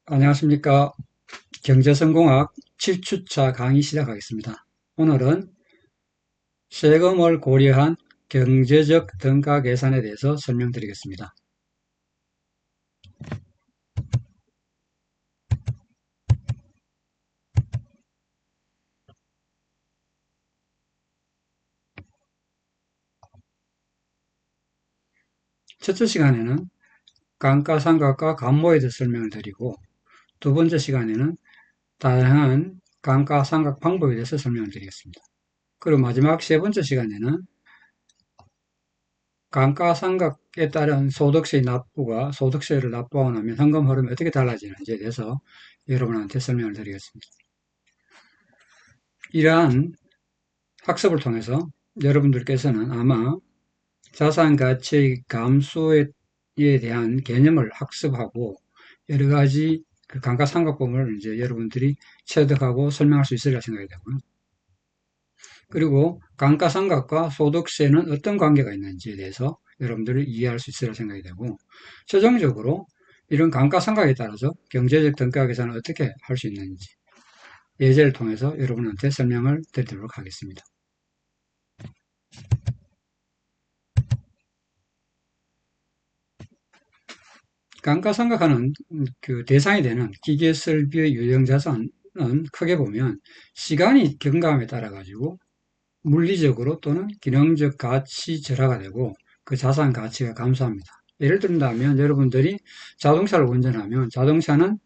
안녕하십니까. 경제성공학 7주차 강의 시작하겠습니다. 오늘은 세금을 고려한 경제적 등가 계산에 대해서 설명드리겠습니다. 첫째 시간에는 감가상각과 감모에 대해서 설명을 드리고, 두 번째 시간에는 다양한 감가상각 방법에 대해서 설명을 드리겠습니다. 그리고 마지막 세 번째 시간에는 감가상각에 따른 소득세 납부가 소득세를 납부하고 나면 현금 흐름이 어떻게 달라지는지에 대해서 여러분한테 설명을 드리겠습니다. 이러한 학습을 통해서 여러분들께서는 아마 자산 가치의 감소에 대한 개념을 학습하고 여러 가지 그 감가상각법을 이제 여러분들이 체득하고 설명할 수 있으리라 생각이 되고요. 그리고 감가상각과 소득세는 어떤 관계가 있는지에 대해서 여러분들이 이해할 수 있으리라 생각이 되고, 최종적으로 이런 감가상각에 따라서 경제적 등가 계산을 어떻게 할 수 있는지 예제를 통해서 여러분한테 설명을 드리도록 하겠습니다. 감가상각하는 그 대상이 되는 기계설비의 유형자산은 크게 보면 시간이 경과함에 따라 가지고 물리적으로 또는 기능적 가치 절하가 되고 그 자산 가치가 감소합니다. 예를 든다면 여러분들이 자동차를 운전하면 자동차는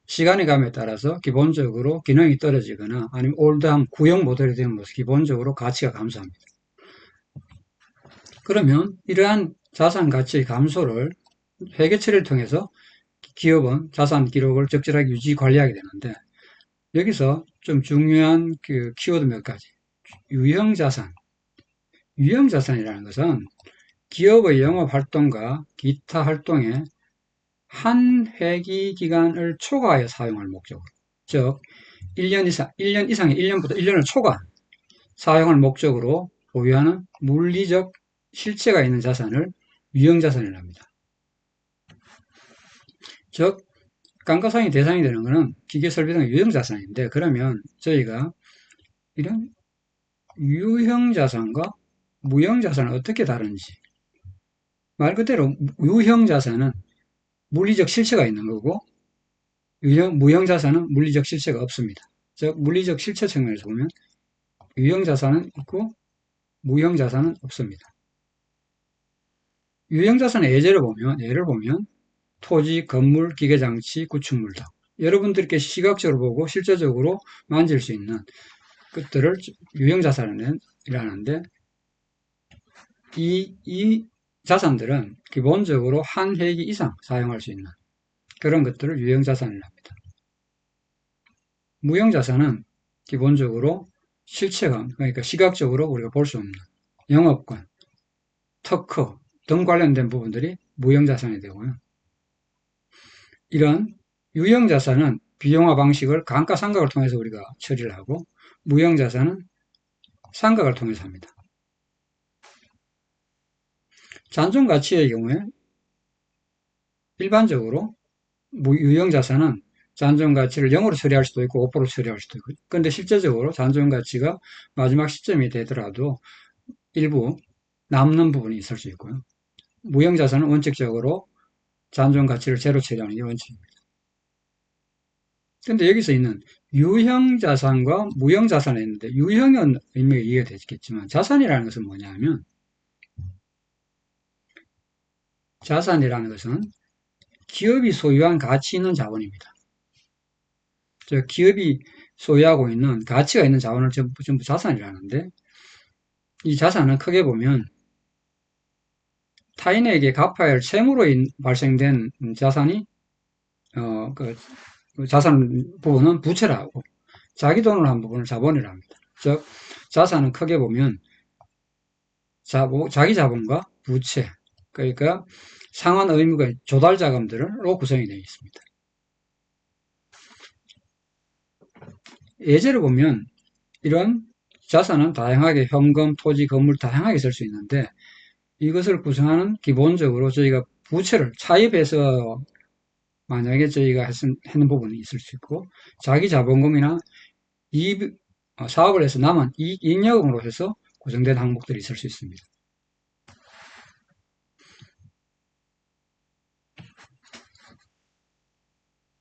시간이 감에 따라서 기본적으로 기능이 떨어지거나 아니면 올드한 구형 모델이 되면서 기본적으로 가치가 감소합니다. 그러면 이러한 자산 가치의 감소를 회계 처리를 통해서 기업은 자산 기록을 적절하게 유지 관리하게 되는데, 여기서 좀 중요한 그 키워드 몇 가지. 유형자산. 유형자산이라는 것은 기업의 영업 활동과 기타 활동에 한 회기 기간을 초과하여 사용할 목적으로, 즉 1년 이상의 1년부터 1년을 초과 사용할 목적으로 보유하는 물리적 실체가 있는 자산을 유형자산이라고 합니다. 즉 감가상각의 대상이 되는 것은 기계설비 등의 유형자산인데, 그러면 저희가 이런 유형자산과 무형자산은 어떻게 다른지, 말 그대로 유형자산은 물리적 실체가 있는 거고 무형자산은 물리적 실체가 없습니다. 즉 물리적 실체 측면에서 보면 유형자산은 있고 무형자산은 없습니다. 유형자산의 예를 보면 토지, 건물, 기계장치, 구축물 등 여러분들께 시각적으로 보고 실제적으로 만질 수 있는 것들을 유형자산이라는데, 이 자산들은 기본적으로 한 회기 이상 사용할 수 있는 그런 것들을 유형자산이라고 합니다. 무형자산은 기본적으로 실체감, 그러니까 시각적으로 우리가 볼 수 없는 영업권, 특허 등 관련된 부분들이 무형자산이 되고요. 이런 유형자산은 비용화 방식을 감가상각을 통해서 우리가 처리를 하고, 무형자산은 상각을 통해서 합니다. 잔존가치의 경우에 일반적으로 유형자산은 잔존가치를 0으로 처리할 수도 있고 5% 처리할 수도 있고, 그런데 실제적으로 잔존가치가 마지막 시점이 되더라도 일부 남는 부분이 있을 수 있고요. 무형자산은 원칙적으로 잔존가치를 제로 처리하는 게 원칙입니다. 그런데 여기서 있는 유형자산과 무형자산이 있는데, 유형은 의미가 이해가 되겠지만 자산이라는 것은 뭐냐 하면, 자산이라는 것은 기업이 소유한 가치 있는 자본입니다. 즉 기업이 소유하고 있는 가치가 있는 자본을 전부 자산이라는데, 이 자산은 크게 보면 타인에게 갚아야 할 채무로 발생된 자산이 그 자산 부분은 부채라고, 자기 돈으로 한 부분을 자본이라 합니다. 즉 자산은 크게 보면 자기 자본과 부채, 그러니까 상환 의무가 조달 자금들로 구성이 되어 있습니다. 예제를 보면 이런 자산은 다양하게 현금, 토지, 건물 다양하게 쓸 수 있는데, 이것을 구성하는 기본적으로 저희가 부채를 차입해서 만약에 저희가 했는 부분이 있을 수 있고, 자기 자본금이나 사업을 해서 남은 잉여금으로 해서 구성된 항목들이 있을 수 있습니다.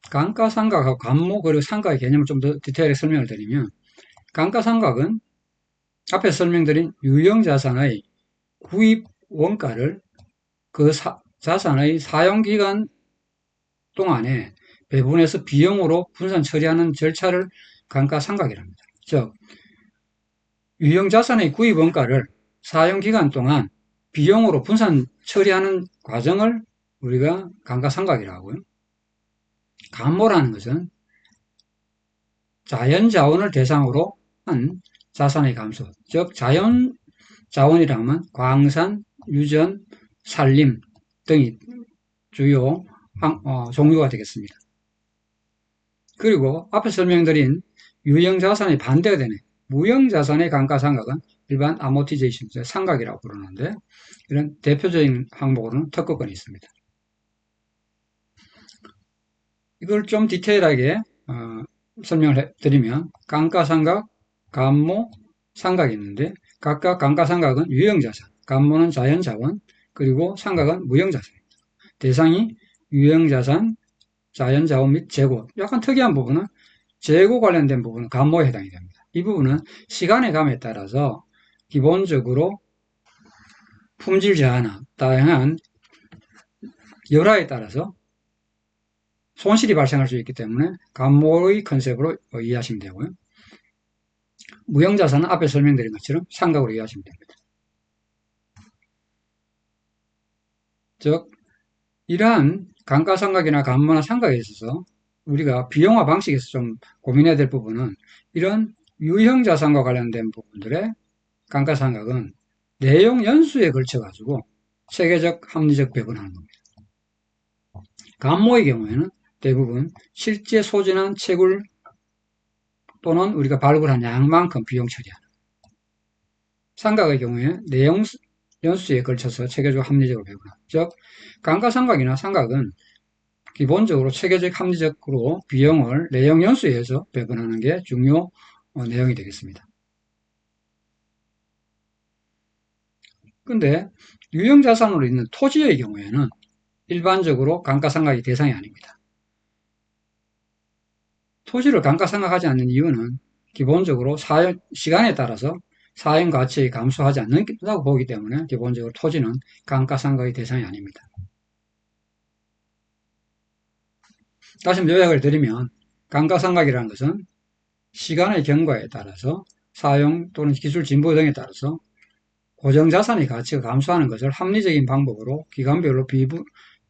감가상각하고 감모 그리고 상각의 개념을 좀 더 디테일하게 설명을 드리면, 감가상각은 앞에 설명드린 유형자산의 구입 원가를 그 자산의 사용기간 동안에 배분해서 비용으로 분산 처리하는 절차를 감가상각이라 합니다. 즉, 유형자산의 구입 원가를 사용기간 동안 비용으로 분산 처리하는 과정을 우리가 감가상각이라고 하고요. 감모라는 것은 자연자원을 대상으로 한 자산의 감소, 즉 자연자원이라면 광산, 유전, 산림 등이 주요 종류가 되겠습니다. 그리고 앞에 설명드린 유형자산의 반대가 되는 무형자산의 감가상각은 일반 아모티제이션, 상각이라고 부르는데, 이런 대표적인 항목으로는 특허권이 있습니다. 이걸 좀 디테일하게 설명을 드리면, 감가상각, 감모, 상각이 있는데, 각각 감가상각은 유형자산, 감모는 자연자원, 그리고 상각은 무형자산입니다. 대상이 유형자산, 자연자원 및 재고. 약간 특이한 부분은 재고 관련된 부분은 감모에 해당이 됩니다. 이 부분은 시간의 감에 따라서 기본적으로 품질 저하나 다양한 열화에 따라서 손실이 발생할 수 있기 때문에 감모의 컨셉으로 이해하시면 되고요. 무형자산은 앞에 설명드린 것처럼 상각으로 이해하시면 됩니다. 즉, 이러한 감가상각이나 감모나 상각에 있어서 우리가 비용화 방식에서 좀 고민해야 될 부분은, 이런 유형자산과 관련된 부분들의 감가상각은 내용 연수에 걸쳐 가지고 체계적 합리적 배분하는 겁니다. 감모의 경우에는 대부분 실제 소진한 채굴 또는 우리가 발굴한 양만큼 비용 처리하는, 상각의 경우에 내용 연수에 걸쳐서 체계적 합리적으로 배분하는, 즉 감가상각이나 상각은 기본적으로 체계적 합리적으로 비용을 내용 연수에 의해서 배분하는 게 중요 내용이 되겠습니다. 근데 유형자산으로 있는 토지의 경우에는 일반적으로 감가상각이 대상이 아닙니다. 토지를 감가상각하지 않는 이유는 기본적으로 시간에 따라서 사용 가치가 감소하지 않는다고 보기 때문에 기본적으로 토지는 감가상각의 대상이 아닙니다. 다시 한번 요약을 드리면, 감가상각이라는 것은 시간의 경과에 따라서 사용 또는 기술 진보 등에 따라서 고정자산의 가치가 감소하는 것을 합리적인 방법으로 기간별로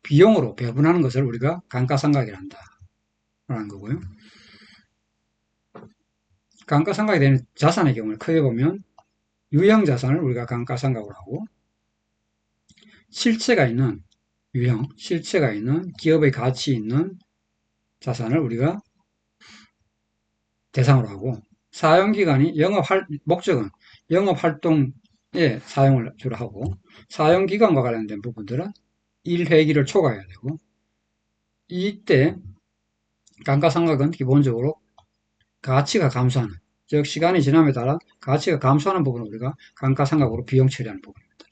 비용으로 배분하는 것을 우리가 감가상각이라 한다라는 거고요. 감가상각이 되는 자산의 경우를 크게 보면 유형자산을 우리가 감가상각으로 하고, 실체가 있는 실체가 있는 기업의 가치 있는 자산을 우리가 대상으로 하고, 사용기간이 목적은 영업활동에 사용을 주로 하고, 사용기간과 관련된 부분들은 일회기를 초과해야 되고, 이때 감가상각은 기본적으로 가치가 감소하는, 즉 시간이 지남에 따라 가치가 감소하는 부분을 우리가 감가상각으로 비용 처리하는 부분입니다.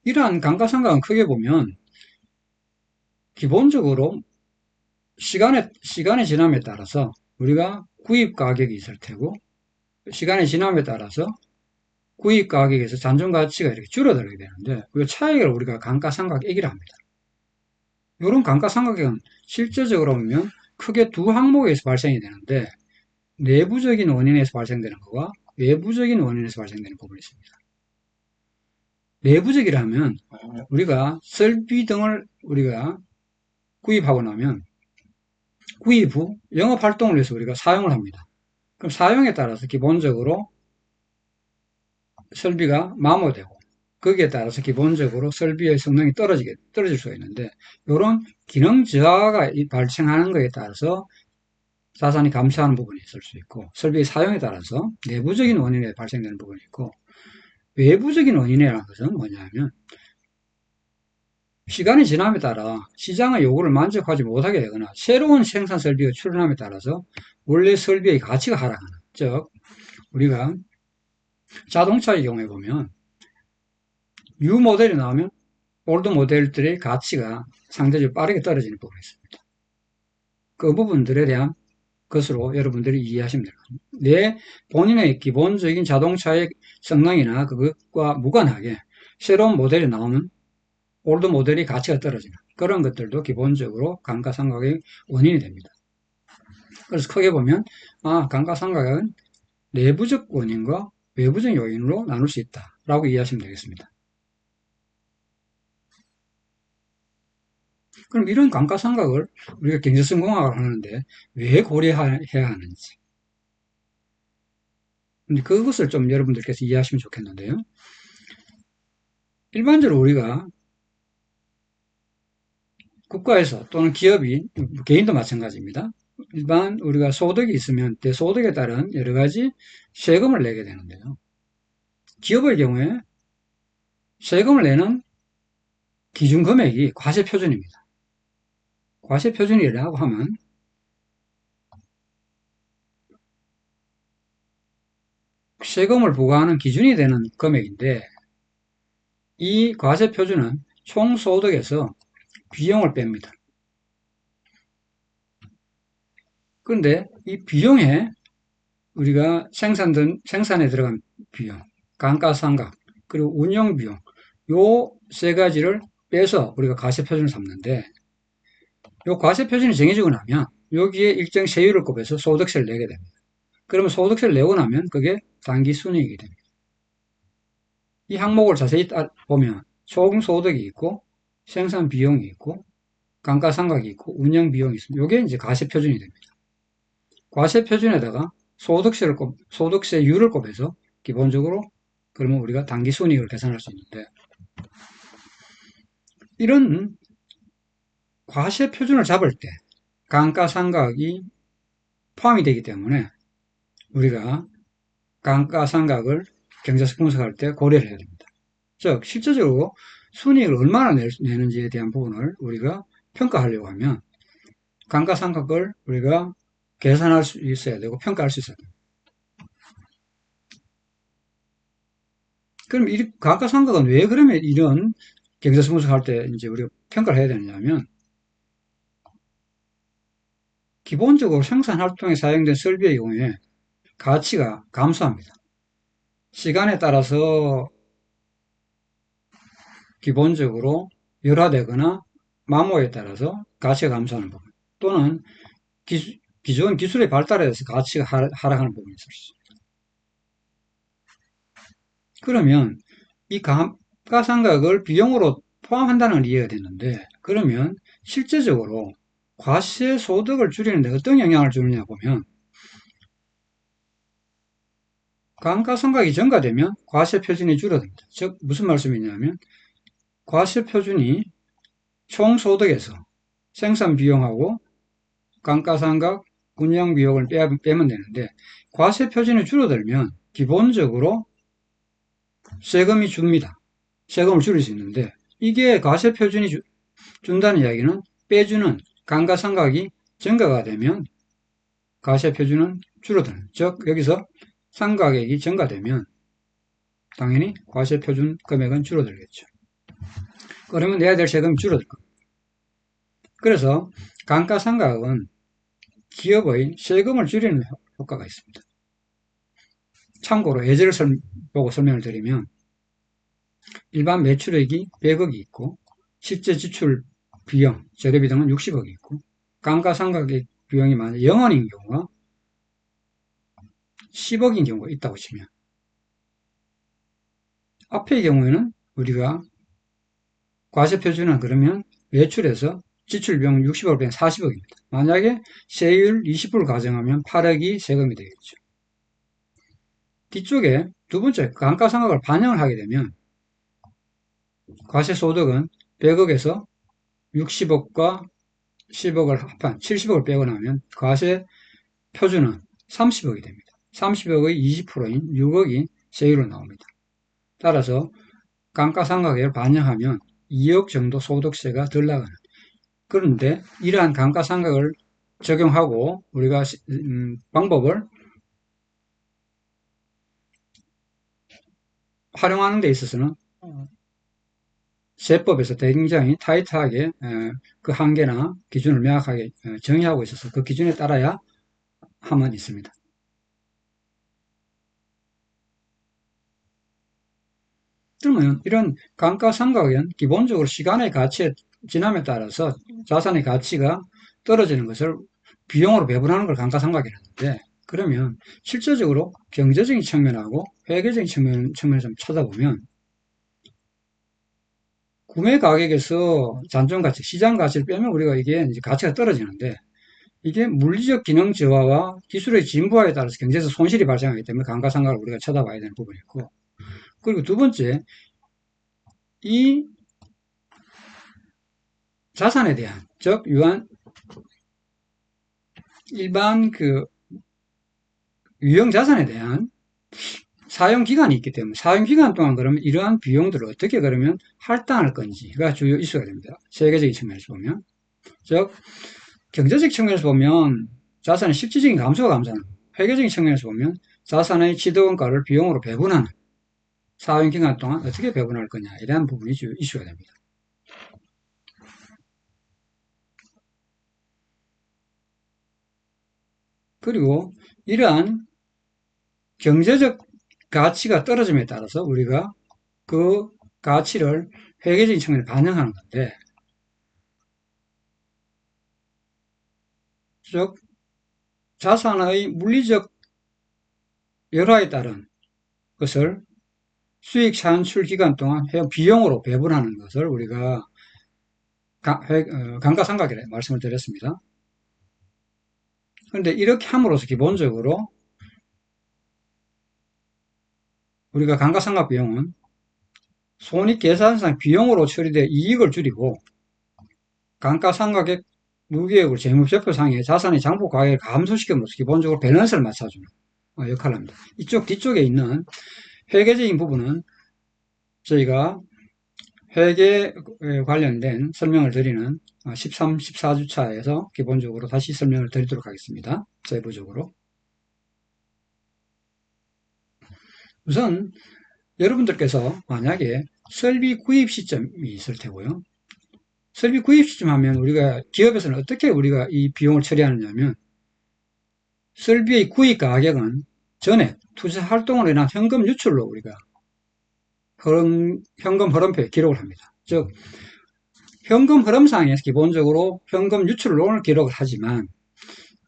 이러한 감가상각은 크게 보면 기본적으로 시간의 지남에 따라서 우리가 구입 가격이 있을 테고, 시간의 지남에 따라서 구입 가격에서 잔존 가치가 이렇게 줄어들게 되는데, 그 차이를 우리가 감가상각액이라 합니다. 이런 감가상각액은 실제적으로 보면 크게 두 항목에서 발생이 되는데, 내부적인 원인에서 발생되는 것과 외부적인 원인에서 발생되는 부분이 있습니다. 내부적이라면 우리가 설비 등을 우리가 구입하고 나면 구입 후 영업활동을 위해서 우리가 사용을 합니다. 그럼 사용에 따라서 기본적으로 설비가 마모되고, 거기에 따라서 기본적으로 설비의 성능이 떨어질 수가 있는데, 이런 기능 저하가 발생하는 것에 따라서 자산이 감소하는 부분이 있을 수 있고, 설비의 사용에 따라서 내부적인 원인에 발생되는 부분이 있고, 외부적인 원인이라는 것은 뭐냐면 시간이 지남에 따라 시장의 요구를 만족하지 못하게 되거나 새로운 생산 설비가 출현함에 따라서 원래 설비의 가치가 하락하는, 즉 우리가 자동차의 경우에 보면 뉴 모델이 나오면 올드 모델들의 가치가 상대적으로 빠르게 떨어지는 부분이 있습니다. 그 부분들에 대한 것으로 여러분들이 이해하시면 됩니다. 내 본인의 기본적인 자동차의 성능이나 그것과 무관하게 새로운 모델이 나오면 올드 모델이 가치가 떨어지는 그런 것들도 기본적으로 감가상각의 원인이 됩니다. 그래서 크게 보면 감가상각은 내부적 원인과 외부적 요인으로 나눌 수 있다라고 이해하시면 되겠습니다. 그럼 이런 감가상각을 우리가 경제성공학을 하는데 왜 고려해야 하는지 그것을 좀 여러분들께서 이해하시면 좋겠는데요. 일반적으로 우리가 국가에서 또는 기업이, 개인도 마찬가지입니다. 일반 우리가 소득이 있으면 대소득에 따른 여러 가지 세금을 내게 되는데요. 기업의 경우에 세금을 내는 기준 금액이 과세표준입니다. 과세표준이라고 하면 세금을 부과하는 기준이 되는 금액인데 이 과세표준은 총소득에서 비용을 뺍니다. 그런데 이 비용에 우리가 생산에 들어간 비용, 감가상각, 그리고 운영비용, 요 세 가지를 빼서 우리가 과세표준을 삼는데, 요 과세표준이 정해지고 나면 여기에 일정 세율을 곱해서 소득세를 내게 됩니다. 그러면 소득세를 내고 나면 그게 당기순이익이 됩니다. 이 항목을 자세히 보면 총소득이 있고, 생산비용이 있고, 감가상각이 있고, 운영비용이 있습니다. 요게 이제 과세표준이 됩니다. 과세표준에다가 소득세율을 곱해서 기본적으로 그러면 우리가 당기순이익을 계산할 수 있는데 이런 과세표준을 잡을 때 감가상각이 포함이 되기 때문에 우리가 감가상각을 경제적 분석할 때 고려를 해야 됩니다. 즉 실질적으로 순이익을 얼마나 내는지에 대한 부분을 우리가 평가하려고 하면 감가상각을 우리가 계산할 수 있어야 되고 평가할 수 있어야 됩니다. 그럼 이 감가상각은 왜 그러면 이런 경제성 분석할 때 이제 우리가 평가를 해야 되느냐면 기본적으로 생산 활동에 사용된 설비의 경우에 가치가 감소합니다. 시간에 따라서 기본적으로 열화되거나 마모에 따라서 가치가 감소하는 부분 또는 기존 기술의 발달에 의해서 가치가 하락하는 부분이 있을 수 있습니다. 그러면 이 감가상각을 비용으로 포함한다는 걸 이해가 되는데 그러면 실제적으로 과세 소득을 줄이는데 어떤 영향을 주느냐 보면 감가상각이 증가되면 과세 표준이 줄어듭니다. 즉 무슨 말씀이냐면 과세 표준이 총소득에서 생산 비용하고 감가상각, 운영 비용을 빼면 되는데 과세 표준이 줄어들면 기본적으로 세금이 줍니다. 세금을 줄일 수 있는데 이게 과세 표준이 준다는 이야기는 빼주는 감가상각이 증가가 되면 과세 표준은 줄어드는, 즉 여기서 상가액이 증가되면 당연히 과세 표준 금액은 줄어들겠죠. 그러면 내야 될 세금이 줄어들 겁니다. 그래서 감가상각은 기업의 세금을 줄이는 효과가 있습니다. 참고로 예제를 보고 설명을 드리면 일반 매출액이 100억이 있고 실제 지출 비용, 재료비 등은 60억이 있고 감가상각의 비용이 만약 0원인 경우가 10억인 경우가 있다고 치면 앞의 경우에는 우리가 과세표준은 그러면 매출에서 지출 비용 60억을 빼면 40억입니다. 만약에 세율 20%를 가정하면 8억이 세금이 되겠죠. 뒤쪽에 두 번째 감가상각을 반영을 하게 되면 과세소득은 100억에서 60억과 10억을 합한 70억을 빼고 나면 과세 표준은 30억이 됩니다. 30억의 20%인 6억이 세율로 나옵니다. 따라서 감가상각액을 반영하면 2억 정도 소득세가 덜 나가는. 그런데 이러한 감가상각을 적용하고 우리가 방법을 활용하는 데 있어서는 세법에서 굉장히 타이트하게 그 한계나 기준을 명확하게 정의하고 있어서 그 기준에 따라야 함은 있습니다. 그러면 이런 감가상각은 기본적으로 시간의 가치에 지남에 따라서 자산의 가치가 떨어지는 것을 비용으로 배분하는 걸 감가상각이라는데, 그러면 실질적으로 경제적인 측면하고 회계적인 측면을 좀 찾아보면 구매 가격에서 잔존 가치, 시장 가치를 빼면 우리가 이게 이제 가치가 떨어지는데, 이게 물리적 기능 저하와 기술의 진보에 따라서 경제에서 손실이 발생하기 때문에 감가상각을 우리가 쳐다봐야 되는 부분이 있고, 그리고 두 번째, 이 자산에 대한, 즉 일반 그 유형 자산에 대한 사용 기간이 있기 때문에 사용 기간 동안 그러면 이러한 비용들을 어떻게 그러면 할당할 건지가 주요 이슈가 됩니다. 세계적인 측면에서 보면, 즉 경제적 측면에서 보면 자산의 실질적인 감소가 감소하는, 회계적인 측면에서 보면 자산의 취득원가를 비용으로 배분하는, 사용 기간 동안 어떻게 배분할 거냐, 이러한 부분이 주요 이슈가 됩니다. 그리고 이러한 경제적 가치가 떨어짐에 따라서 우리가 그 가치를 회계적인 측면에 반영하는 건데, 즉 자산의 물리적 열화에 따른 것을 수익 산출 기간 동안 비용으로 배분하는 것을 우리가 감가상각이라 말씀을 드렸습니다. 그런데 이렇게 함으로써 기본적으로 우리가 감가상각 비용은 손익계산상 비용으로 처리되어 이익을 줄이고, 감가상각액 무기획을 재무제표상의 자산의 장부 가액을 감소시킴으로써 기본적으로 밸런스를 맞춰주는 역할을 합니다. 이쪽 뒤쪽에 있는 회계적인 부분은 저희가 회계에 관련된 설명을 드리는 13, 14주차에서 기본적으로 다시 설명을 드리도록 하겠습니다. 세부적으로. 우선 여러분들께서 만약에 설비 구입 시점이 있을 테고요. 설비 구입 시점 하면 우리가 기업에서는 어떻게 우리가 이 비용을 처리하느냐 하면, 설비의 구입 가격은 전액 투자 활동으로 인한 현금 유출로 우리가 현금 흐름표에 기록을 합니다. 즉 현금 흐름상에서 기본적으로 현금 유출로는 기록을 하지만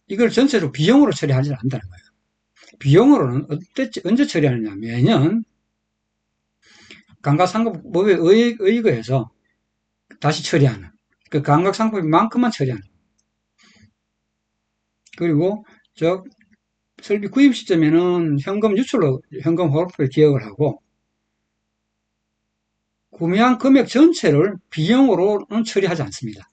이걸 전체로 비용으로 처리하지는 않는다는 거예요. 비용으로는 언제 처리하느냐, 매년 감가상각법에 의거해서 다시 처리하는, 그 감각상각법만큼만 처리하는. 그리고 즉 설비 구입 시점에는 현금 유출로 현금 흐름표에 기억을 하고, 구매한 금액 전체를 비용으로는 처리하지 않습니다.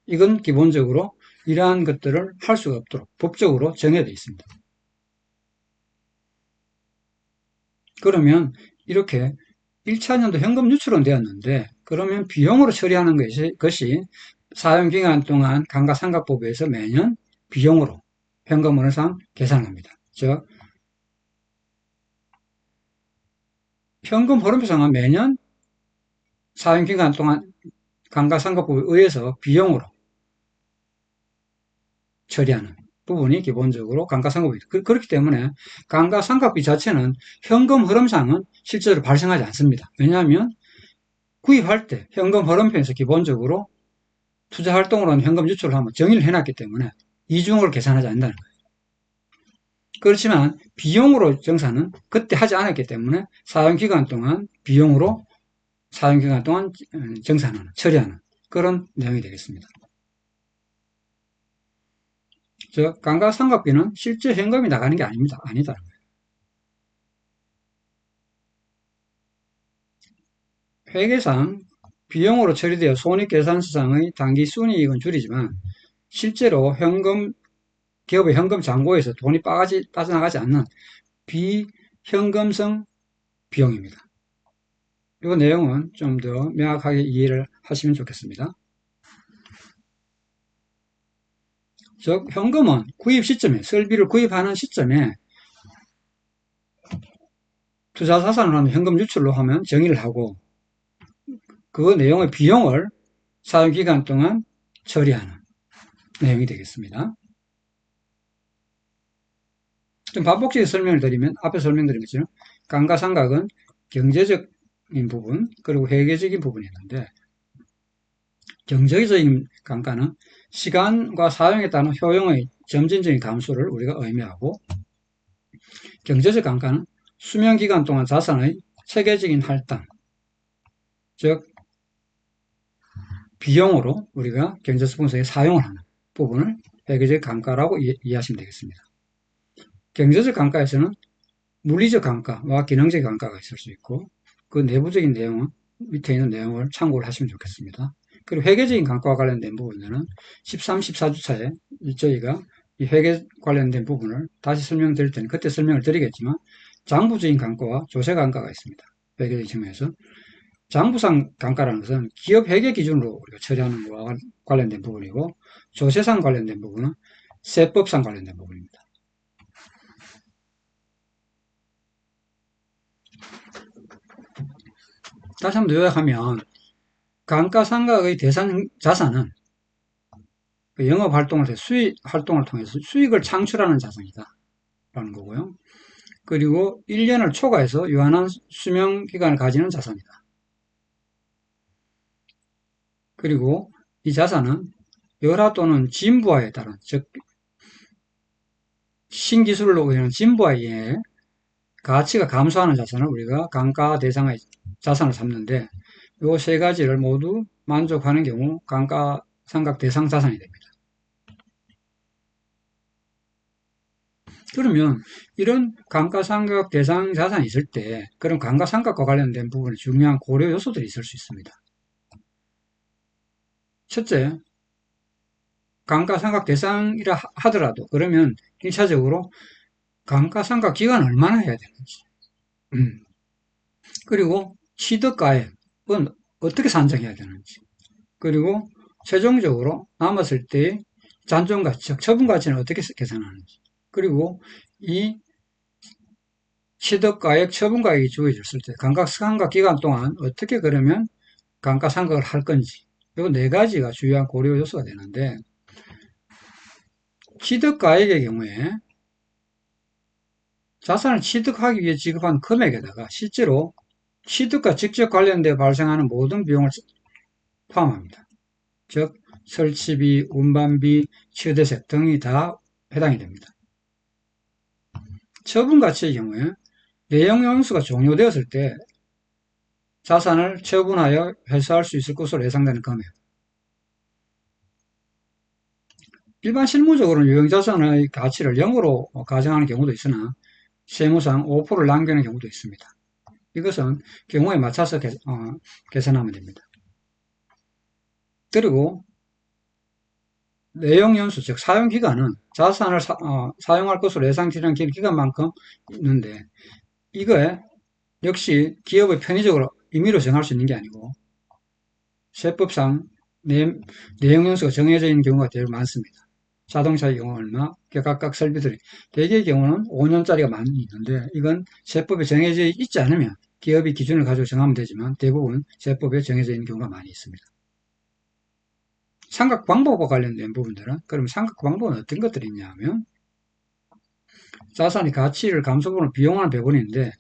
이건 기본적으로 이러한 것들을 할 수가 없도록 법적으로 정해져 있습니다. 그러면 이렇게 1차년도 현금 유출은 되었는데, 그러면 비용으로 처리하는 것이 사용기간 동안 감가상각법에서 매년 비용으로 현금흐름상 계산합니다. 즉 현금흐름상은 매년 사용기간 동안 감가상각법에 의해서 비용으로 처리하는 부분이 기본적으로 감가상각비입니다. 그렇기 때문에 감가상각비 자체는 현금 흐름상은 실제로 발생하지 않습니다. 왜냐하면 구입할 때 현금 흐름표에서 기본적으로 투자 활동으로는 현금 유출을 하면 정의를 해놨기 때문에 이중으로 계산하지 않는다는 거예요. 그렇지만 비용으로 정산은 그때 하지 않았기 때문에 사용기간 동안 비용으로 사용기간 동안 정산하는, 처리하는 그런 내용이 되겠습니다. 즉 감가상각비는 실제 현금이 나가는 게 아니다는 거예요. 회계상 비용으로 처리되어 손익계산서상의 당기 순이익은 줄이지만 실제로 기업의 현금 잔고에서 돈이 빠져나가지 않는 비현금성 비용입니다. 이 내용은 좀 더 명확하게 이해를 하시면 좋겠습니다. 즉, 현금은 구입 시점에, 설비를 구입하는 시점에 투자 자산을 하면 현금 유출로 하면 정의를 하고 그 내용의 비용을 사용 기간 동안 처리하는 내용이 되겠습니다. 좀 반복적인 설명을 드리면 앞에 설명드린 것처럼 감가상각은 경제적인 부분 그리고 회계적인 부분이 있는데 경제적인 감가는 시간과 사용에 따른 효용의 점진적인 감소를 우리가 의미하고 경제적 감가는 수명기간 동안 자산의 체계적인 할당 즉 비용으로 우리가 경제적 분석에 사용을 하는 부분을 회계적 감가라고 이해하시면 되겠습니다. 경제적 감가에서는 물리적 감가와 기능적 감가가 있을 수 있고 그 내부적인 내용은 밑에 있는 내용을 참고를 하시면 좋겠습니다. 그리고 회계적인 감가와 관련된 부분들은 13, 14주차에 저희가 이 회계 관련된 부분을 다시 설명드릴 때는 그때 설명을 드리겠지만 장부적인 감가와 조세 감가가 있습니다. 회계적인 측면에서 장부상 감가라는 것은 기업 회계 기준으로 우리가 처리하는 것과 관련된 부분이고 조세상 관련된 부분은 세법상 관련된 부분입니다. 다시 한번 요약하면 감가상각의 대상 자산은 영업활동을 통해서 수익 활동을 통해서 수익을 창출하는 자산이다 라는 거고요. 그리고 1년을 초과해서 유한한 수명기간을 가지는 자산이다. 그리고 이 자산은 열화 또는 진부하에 따른 즉 신기술로 인한 진부하에 의해 가치가 감소하는 자산을 우리가 감가 대상의 자산을 삼는데 이 세 가지를 모두 만족하는 경우 감가상각 대상 자산이 됩니다. 그러면 이런 감가상각 대상 자산이 있을 때 그럼 감가상각과 관련된 부분에 중요한 고려 요소들이 있을 수 있습니다. 첫째, 감가상각 대상이라 하더라도 그러면 1차적으로 감가상각 기간을 얼마나 해야 되는지 그리고 취득가액은 어떻게 산정해야 되는지 그리고 최종적으로 남았을 때의 잔존가치, 처분가치는 어떻게 계산하는지 그리고 이 취득가액, 처분가액이 주어졌을 때 감가상각 기간 동안 어떻게 그러면 감가상각을 할 건지 이 네 가지가 주요한 고려 요소가 되는데 취득가액의 경우에 자산을 취득하기 위해 지급한 금액에다가 실제로 취득과 직접 관련되어 발생하는 모든 비용을 포함합니다. 즉 설치비, 운반비, 취대세 등이 다 해당이 됩니다. 처분가치의 경우에 내용연수가 종료되었을 때 자산을 처분하여 회수할 수 있을 것으로 예상되는 금액. 일반 실무적으로는 유형자산의 가치를 0으로 가정하는 경우도 있으나 세무상 5%를 남기는 경우도 있습니다. 이것은 경우에 맞춰서 계산하면 됩니다. 그리고 내용연수, 즉 사용기간은 자산을 사용할 것으로 예상되는 기간만큼 있는데 이거에 역시 기업의 편의적으로 임의로 정할 수 있는 게 아니고 세법상 내용연수가 정해져 있는 경우가 되게 많습니다. 자동차의 경우 얼마, 각각 설비들이 대개의 경우는 5년짜리가 많이 있는데 이건 세법에 정해져 있지 않으면 기업이 기준을 가지고 정하면 되지만 대부분 세법에 정해져 있는 경우가 많이 있습니다. 상각 방법과 관련된 부분들은 그럼 상각 방법은 어떤 것들이 있냐 하면 자산의 가치를 감소분으로 비용하는 배분인데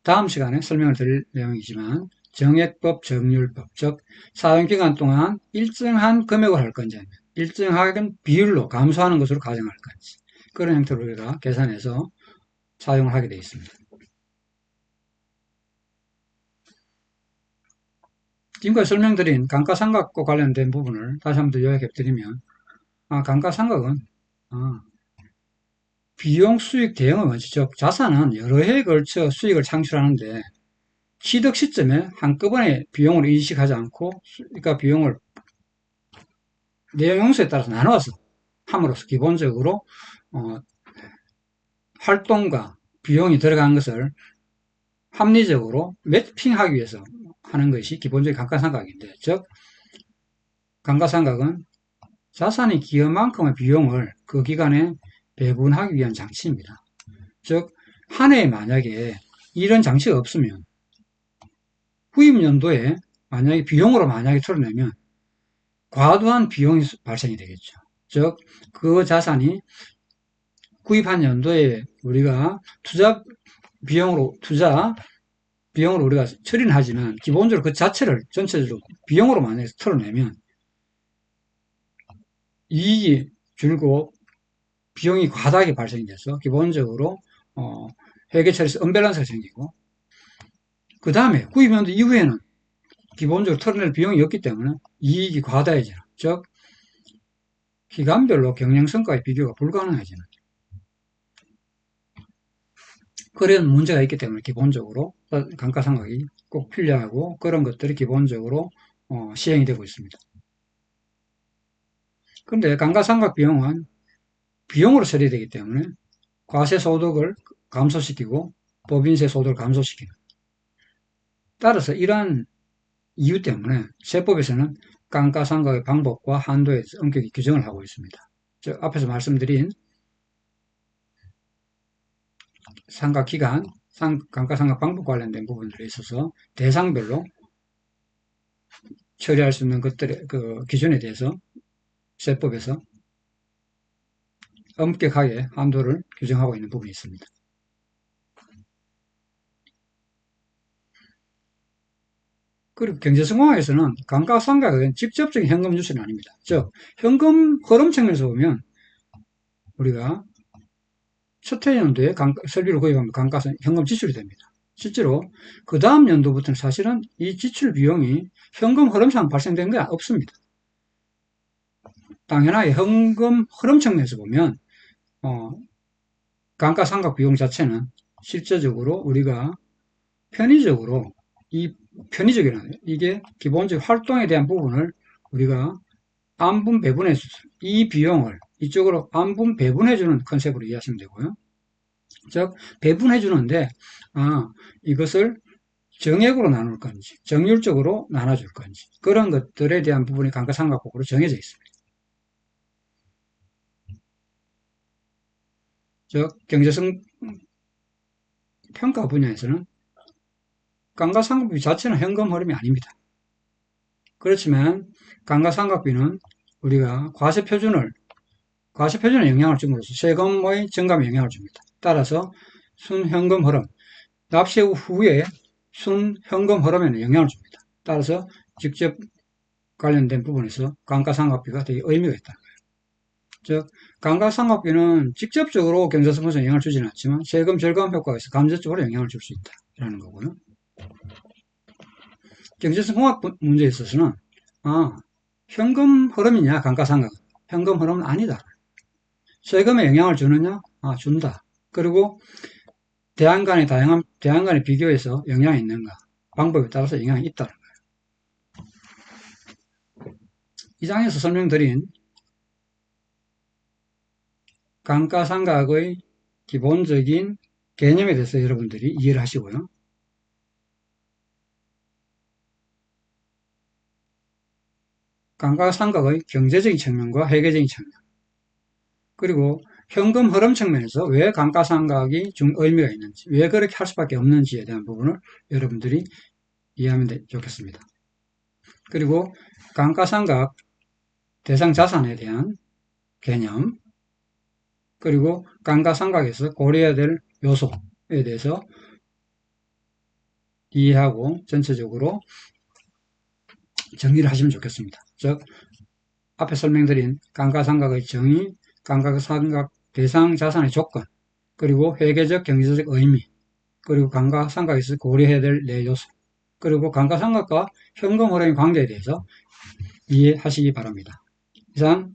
다음 시간에 설명을 드릴 내용이지만 정액법, 정률법, 즉 사용기간 동안 일정한 금액을 할 건지 아니면 일정한 비율로 감소하는 것으로 가정할 건지 그런 형태로 우리가 계산해서 사용을 하게 되어 있습니다. 지금까지 설명드린 감가상각과 관련된 부분을 다시 한번 더 요약해 드리면 감가상각은 비용 수익 대응의 원칙, 즉 자산은 여러 해에 걸쳐 수익을 창출하는데 취득 시점에 한꺼번에 비용을 인식하지 않고 그러니까 비용을 내용용수에 따라서 나눠서 함으로써 기본적으로 활동과 비용이 들어간 것을 합리적으로 매핑하기 위해서 하는 것이 기본적인 감가상각인데, 즉 감가상각은 자산이 기여만큼의 비용을 그 기간에 배분하기 위한 장치입니다. 즉 한 해에 만약에 이런 장치가 없으면 후임 연도에 만약에 비용으로 만약에 털어내면 과도한 비용이 발생이 되겠죠. 즉 그 자산이 구입한 연도에 우리가 투자 비용으로 우리가 처리는 하지만 기본적으로 그 자체를 전체적으로 비용으로 만약에 털어내면 이익이 줄고 비용이 과다하게 발생돼서 기본적으로 회계 처리에서 언밸런스가 생기고, 그 다음에 구입연도 이후에는 기본적으로 털어낼 비용이 없기 때문에 이익이 과다해지는, 즉 기간별로 경영성과의 비교가 불가능해지는 그런 문제가 있기 때문에 기본적으로 감가상각이 꼭 필요하고, 그런 것들이 기본적으로 시행이 되고 있습니다. 그런데 감가상각 비용은 비용으로 처리되기 때문에 과세소득을 감소시키고 법인세 소득을 감소시키는, 따라서 이러한 이유 때문에 세법에서는 감가상각의 방법과 한도에 대해서 엄격히 규정을 하고 있습니다. 즉 앞에서 말씀드린 상각기간, 감가상각 방법 관련된 부분들에 있어서 대상별로 처리할 수 있는 것들의 그 기준에 대해서 세법에서 엄격하게 한도를 규정하고 있는 부분이 있습니다. 그리고 경제성공학에서는 감가상각은 직접적인 현금 유출은 아닙니다. 즉 현금 흐름 측면에서 보면 우리가 첫 해 연도에 설비를 구입하면 현금 지출이 됩니다. 실제로 그 다음 연도부터는 사실은 이 지출 비용이 현금 흐름상 발생된 게 없습니다. 당연하게 현금 흐름 측면에서 보면 감가상각 비용 자체는 실제적으로 우리가 편의적으로 편의적이라는 이게 기본적 활동에 대한 부분을 우리가 안분 배분해 이 비용을 이쪽으로 안분 배분해 주는 컨셉으로 이해하시면 되고요. 즉 배분해 주는데 이것을 정액으로 나눌 건지 정률적으로 나눠줄 건지 그런 것들에 대한 부분이 감가상각법으로 정해져 있습니다. 즉 경제성 평가 분야에서는 감가상각비 자체는 현금 흐름이 아닙니다. 그렇지만 감가상각비는 우리가 과세표준에 영향을 줌으로써 세금의 증감에 영향을 줍니다. 따라서 순현금 흐름, 납세 후에 순현금 흐름에는 영향을 줍니다. 따라서 직접 관련된 부분에서 감가상각비가 되게 의미가 있다는 거예요. 즉 감가상각비는 직접적으로 경제성공에 영향을 주지는 않지만 세금 절감 효과가 있어 간접적으로 영향을 줄 수 있다라는 거고요. 경제성공학 문제에 있어서는 현금 흐름이냐 감가상각 현금 흐름은 아니다. 세금에 영향을 주느냐? 준다. 그리고 대안 간의 비교해서 영향이 있는가? 방법에 따라서 영향이 있다는 거예요. 이 장에서 설명드린 감가상각의 기본적인 개념에 대해서 여러분들이 이해를 하시고요. 감가상각의 경제적인 측면과 회계적인 측면, 그리고 현금 흐름 측면에서 왜 감가상각이 의미가 있는지, 왜 그렇게 할 수밖에 없는지에 대한 부분을 여러분들이 이해하면 좋겠습니다. 그리고 감가상각 대상 자산에 대한 개념, 그리고 감가상각에서 고려해야 될 요소에 대해서 이해하고 전체적으로 정리를 하시면 좋겠습니다. 즉 앞에 설명드린 감가상각의 정의, 감가상각 대상 자산의 조건, 그리고 회계적 경제적 의미, 그리고 감가상각에서 고려해야 될 내 요소, 그리고 감가상각과 현금 흐름의 관계에 대해서 이해하시기 바랍니다. 이상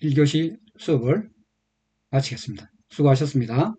1교시 수업을 마치겠습니다. 수고하셨습니다.